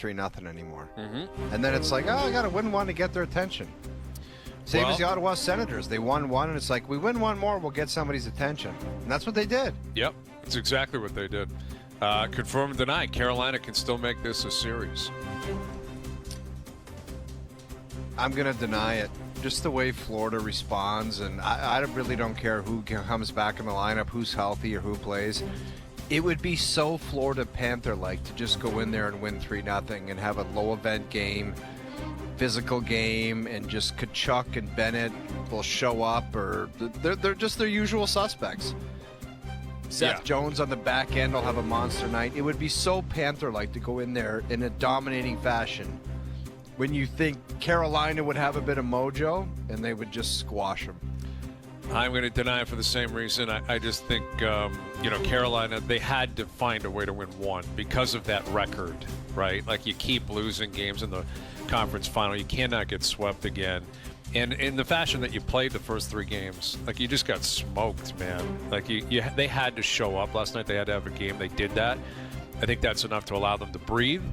3-0 anymore. And then it's like, oh, I got to win one to get their attention. Same as the Ottawa Senators. They won one, and it's like, we win one more, we'll get somebody's attention. And that's what they did. Yep, that's exactly what they did. Confirm and deny. Carolina can still make this a series. I'm going to deny it. Just the way Florida responds, and I really don't care who comes back in the lineup, who's healthy or who plays. It would be so Florida Panther-like to just go in there and win 3-0 and have a low-event game, physical game, and just Tkachuk and Bennett will show up, or they're just their usual suspects. Seth Jones on the back end will have a monster night. It would be so Panther-like to go in there in a dominating fashion when you think Carolina would have a bit of mojo and they would just squash them. I'm going to deny it for the same reason. I just think, Carolina, they had to find a way to win one because of that record, right? Like, you keep losing games in the conference final. You cannot get swept again. And in the fashion that you played the first 3 games, like, you just got smoked, man. Like, they had to show up. Last night they had to have a game. They did that. I think that's enough to allow them to breathe.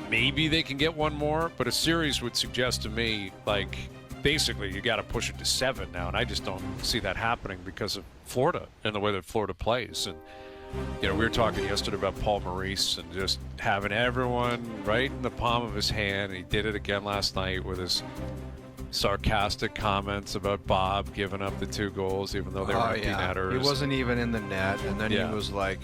Maybe they can get one more, but a series would suggest to me, like, basically you got to push it to 7 now, and I just don't see that happening because of Florida and the way that Florida plays. And we were talking yesterday about Paul Maurice and just having everyone right in the palm of his hand. And he did it again last night with his sarcastic comments about Bob giving up the 2 goals, even though they were empty netters. He wasn't even in the net, and then he was like,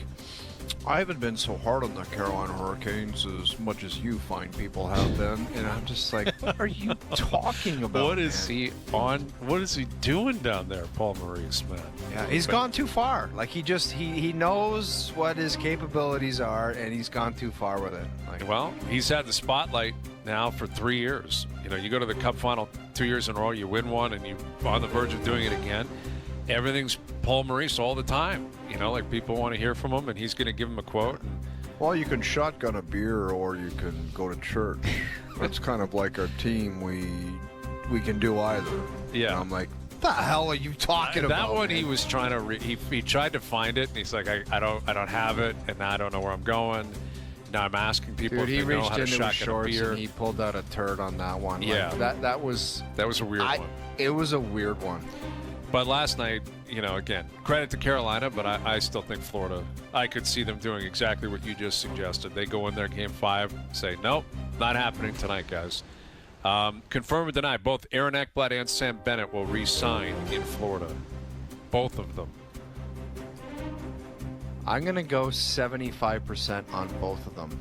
I haven't been so hard on the Carolina Hurricanes as much as you fine people have been. And I'm just like, what are you talking about? What is he doing down there, Paul Maurice, man? Yeah, he's gone too far. Like, he knows what his capabilities are, and he's gone too far with it. Like, well, he's had the spotlight now for 3 years. You go to the Cup final 2 years in a row, you win one, and you're on the verge of doing it again. Everything's Paul Maurice all the time. Like, people want to hear from him, and he's going to give him a quote. Well, you can shotgun a beer, or you can go to church. That's kind of like our team. We can do either. Yeah. And I'm like, what the hell are you talking about? That one, man? he was trying to he tried to find it, and he's like, I don't have it, and now I don't know where I'm going. Now I'm asking people if they know how to shotgun a beer. And he pulled out a turd on that one. Yeah. Like, that was a weird one. It was a weird one. But last night, again, credit to Carolina, but I still think Florida, I could see them doing exactly what you just suggested. They go in there game 5, say, nope, not happening tonight, guys. Confirm or deny, both Aaron Ekblad and Sam Bennett will re-sign in Florida. Both of them. I'm going to go 75% on both of them.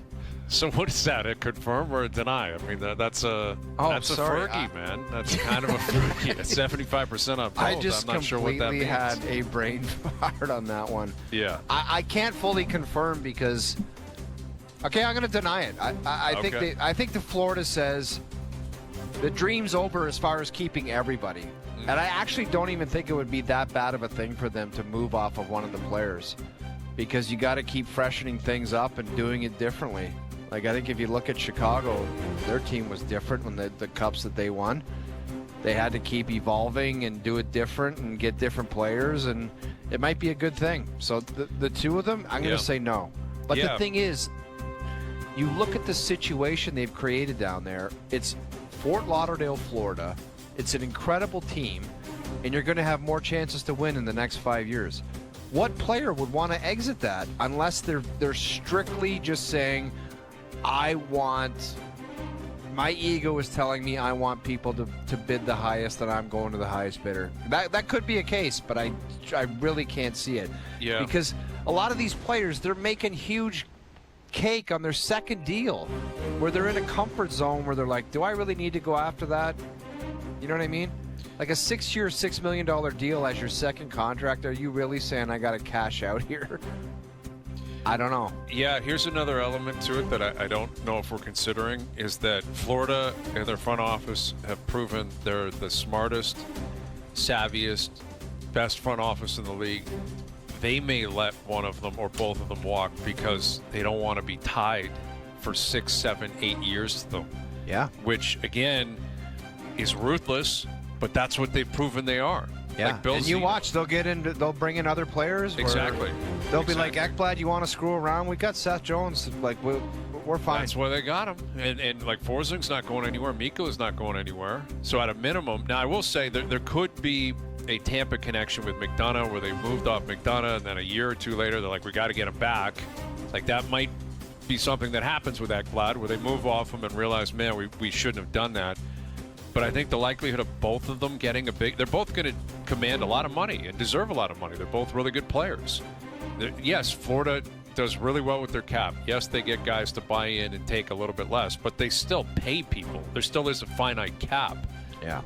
So what is that, a confirm or a deny? I mean, that's a Fergie, man. That's kind of a Fergie. 75% on both. I just I'm not sure what that means. had a brain fart on that one. Yeah. I can't fully confirm because, okay, I'm going to deny it. I think the Florida says the dream's over as far as keeping everybody. And I actually don't even think it would be that bad of a thing for them to move off of one of the players, because you got to keep freshening things up and doing it differently. Like, I think if you look at Chicago, their team was different when the cups that they won. They had to keep evolving and do it different and get different players, and it might be a good thing. So the 2 of them, I'm going to say no. But the thing is, you look at the situation they've created down there. It's Fort Lauderdale, Florida. It's an incredible team, and you're going to have more chances to win in the next 5 years. What player would want to exit that unless they're strictly just saying, my ego is telling me I want people to bid the highest, and I'm going to the highest bidder. That could be a case, but I really can't see it. Yeah. Because a lot of these players, they're making huge cake on their second deal where they're in a comfort zone where they're like, do I really need to go after that? You know what I mean? Like a 6-year, $6 million deal as your second contract. Are you really saying I got to cash out here? I don't know. Yeah, here's another element to it that I don't know if we're considering, is that Florida and their front office have proven they're the smartest, savviest, best front office in the league. They may let one of them or both of them walk because they don't want to be tied for 6, 7, 8 years to them. Yeah. Which, again, is ruthless, but that's what they've proven they are. Yeah, like Bill and you watch, they'll bring in other players. Exactly. They'll be like, Ekblad, you want to screw around? We got Seth Jones. Like, we're fine. That's why they got him. And like Forsing's not going anywhere. Mikko's not going anywhere. So at a minimum, now I will say there could be a Tampa connection with McDonough where they moved off McDonough, and then a year or two later they're like, we got to get him back. Like that might be something that happens with Ekblad where they move off him and realize, man, we shouldn't have done that. But I think the likelihood of both of them getting they're both going to command a lot of money and deserve a lot of money. They're both really good players. Yes, Florida does really well with their cap. Yes, they get guys to buy in and take a little bit less, but they still pay people. There still is a finite cap. Yeah.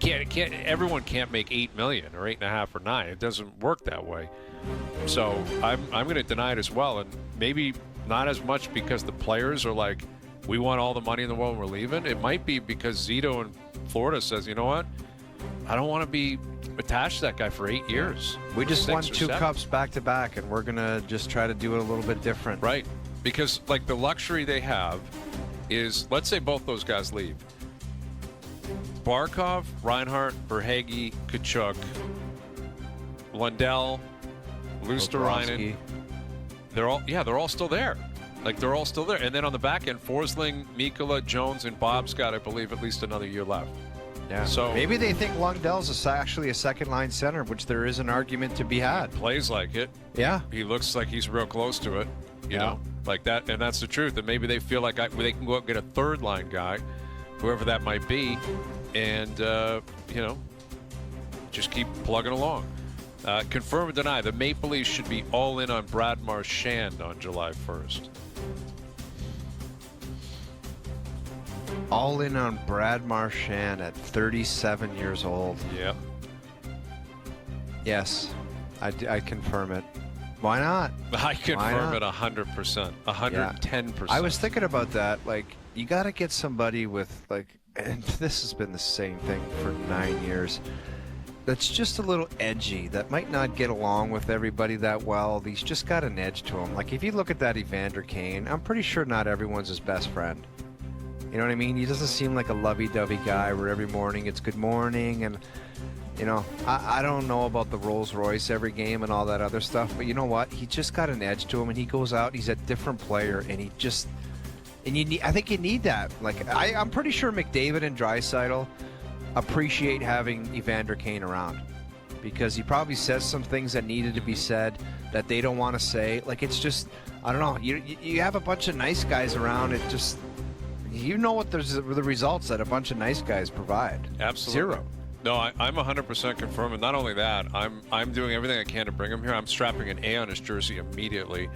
Everyone can't make $8 million or $8.5 million or $9 million. It doesn't work that way. So I'm going to deny it as well, and maybe not as much because the players are like, we want all the money in the world and we're leaving. It might be because Zito in Florida says, you know what? I don't want to be attached to that guy for 8 years. We just won 2 cups back to back, and we're going to just try to do it a little bit different. Right. Because like the luxury they have is, let's say both those guys leave. Barkov, Reinhart, Verhaeghe, Kachuk, Lundell, Luosterainen. They're all still there. Like they're all still there. And then on the back end, Forsling, Mikkola, Jones, and Bob's got, I believe, at least another year left. Yeah. So maybe they think Lundell's actually a second-line center, which there is an argument to be had. Plays like it. Yeah. He looks like he's real close to it. You know, like that, and that's the truth. And maybe they feel like they can go out and get a third-line guy, whoever that might be, and just keep plugging along. Confirm or deny, the Maple Leafs should be all in on Brad Marchand on July 1st. All in on Brad Marchand at 37 years old. Yep. Yes, I confirm it. Why not? I confirm it 100%, 110%. I was thinking about that. Like, you got to get somebody with, like, and this has been the same thing for 9 years, that's just a little edgy, that might not get along with everybody that well. He's just got an edge to him. Like, if you look at that Evander Kane, I'm pretty sure not everyone's his best friend. You know what I mean? He doesn't seem like a lovey-dovey guy where every morning it's good morning and, you know, I don't know about the Rolls Royce every game and all that other stuff, but you know what? He just got an edge to him, and he goes out, he's a different player, and he just, and I think you need that. Like, I'm pretty sure McDavid and Draisaitl appreciate having Evander Kane around, because he probably says some things that needed to be said that they don't want to say. Like, it's just, I don't know. You have a bunch of nice guys around. It just, you know what the results that a bunch of nice guys provide. Absolutely. Zero. No, I'm 100% confirmed, and not only that, I'm doing everything I can to bring him here. I'm strapping an A on his jersey immediately,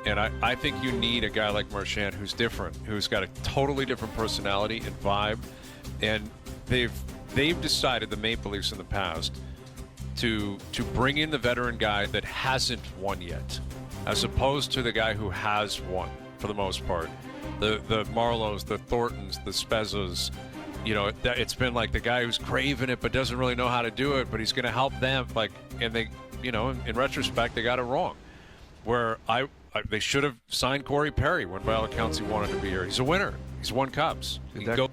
and I think you need a guy like Marchand who's different, who's got a totally different personality and vibe, and they've decided, the Maple Leafs in the past, to bring in the veteran guy that hasn't won yet, as opposed to the guy who has won for the most part. The Marlows, the Thorntons, the Spezzas. You know, it's been like the guy who's craving it but doesn't really know how to do it, but he's going to help them. Like, and they, you know, in retrospect, they got it wrong. Where they should have signed Corey Perry when by all accounts he wanted to be here. He's a winner. He's won cups. He can go